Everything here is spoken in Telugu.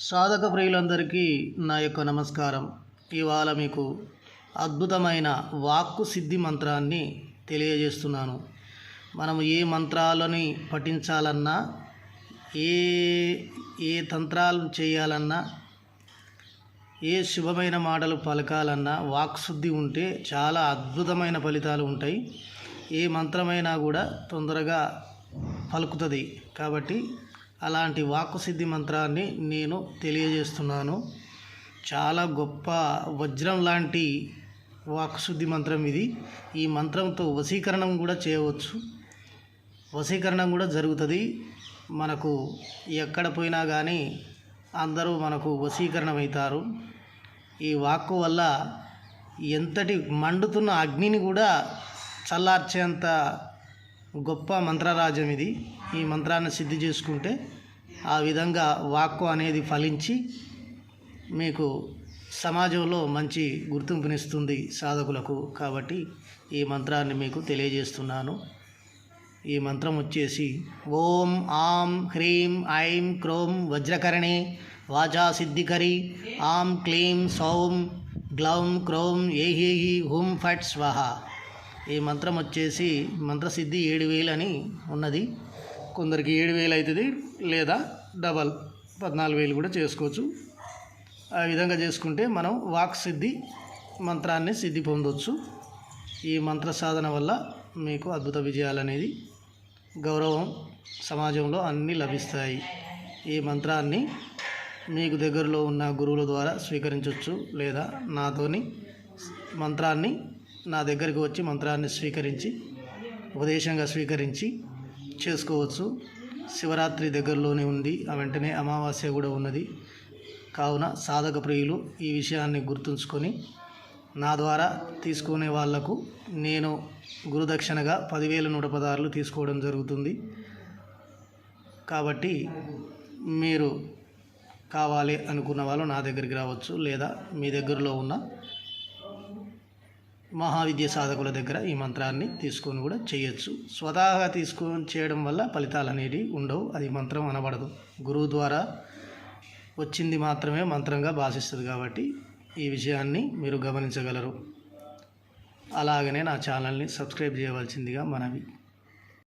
సాధక ప్రియులందరికీ నా యొక్క నమస్కారం. ఇవాళ మీకు అద్భుతమైన వాక్కు సిద్ధి మంత్రాన్ని తెలియజేస్తున్నాను. మనం ఏ మంత్రాలని పఠించాలన్నా, ఏ ఏ తంత్రాలు చేయాలన్నా, ఏ శుభమైన మాటలు పలకాలన్నా వాక్శుద్ధి ఉంటే చాలా అద్భుతమైన ఫలితాలు ఉంటాయి. ఏ మంత్రమైనా కూడా తొందరగా పలుకుతుంది. కాబట్టి అలాంటి వాక్కు సిద్ధి మంత్రాన్ని నేను తెలియజేస్తున్నాను. చాలా గొప్ప వజ్రం లాంటి వాక్శుద్ధి మంత్రం ఇది. ఈ మంత్రంతో వశీకరణం కూడా చేయవచ్చు. వశీకరణం కూడా జరుగుతుంది. మనకు ఎక్కడ పోయినా కానీ అందరూ మనకు వశీకరణం అవుతారు. ఈ వాక్కు వల్ల ఎంతటి మండుతున్న అగ్నిని కూడా చల్లార్చేంత గొప్ప మంత్రరాజ్యం ఇది. ఈ మంత్రాన్ని సిద్ధి చేసుకుంటే ఆ విధంగా వాక్కు అనేది ఫలించి మీకు సమాజంలో మంచి గుర్తింపునిస్తుంది సాధకులకు. కాబట్టి ఈ మంత్రాన్ని మీకు తెలియజేస్తున్నాను. ఈ మంత్రం వచ్చేసి ఓం ఆం హ్రీం ఐం క్రోం వజ్రకరణే వాచా సిద్ధికరి ఆం క్లీం సౌం గ్లౌం క్రోం ఏహి హుం ఫట్ స్వహ. ఈ మంత్రం వచ్చేసి మంత్రసిద్ధి 7000 అని ఉన్నది. కొందరికి 7000 అవుతుంది, లేదా డబల్ 14,000 కూడా చేసుకోవచ్చు. ఆ విధంగా చేసుకుంటే మనం వాక్ సిద్ధి మంత్రాన్ని సిద్ధి పొందవచ్చు. ఈ మంత్ర సాధన వల్ల మీకు అద్భుత విజయాలు అనేది, గౌరవం సమాజంలో అన్నీ లభిస్తాయి. ఈ మంత్రాన్ని మీకు దగ్గరలో ఉన్న గురువుల ద్వారా స్వీకరించవచ్చు, లేదా నాతోని మంత్రాన్ని నా దగ్గరికి వచ్చి మంత్రాన్ని స్వీకరించి ఉపదేశంగా స్వీకరించి చేసుకోవచ్చు. శివరాత్రి దగ్గరలోనే ఉంది, వెంటనే అమావాస్య కూడా ఉన్నది. కావున సాధక ప్రియులు ఈ విషయాన్ని గుర్తుంచుకొని నా ద్వారా తీసుకునే వాళ్లకు నేను గురుదక్షిణగా 10,116 తీసుకోవడం జరుగుతుంది. కాబట్టి మీరు కావాలి అనుకున్న వాళ్ళు నా దగ్గరికి రావచ్చు, లేదా మీ దగ్గరలో ఉన్న మహావిద్య సాధకుల దగ్గర ఈ మంత్రాన్ని తీసుకొని కూడా చేయొచ్చు. స్వతహాగా తీసుకొని చేయడం వల్ల ఫలితాలు అనేవి ఉండవు. అది మంత్రం అనబడదు. గురువు ద్వారా వచ్చింది మాత్రమే మంత్రంగా భాషిస్తుంది. కాబట్టి ఈ విషయాన్ని మీరు గమనించగలరు. అలాగనే నా ఛానల్ని సబ్స్క్రైబ్ చేయవలసిందిగా మనవి.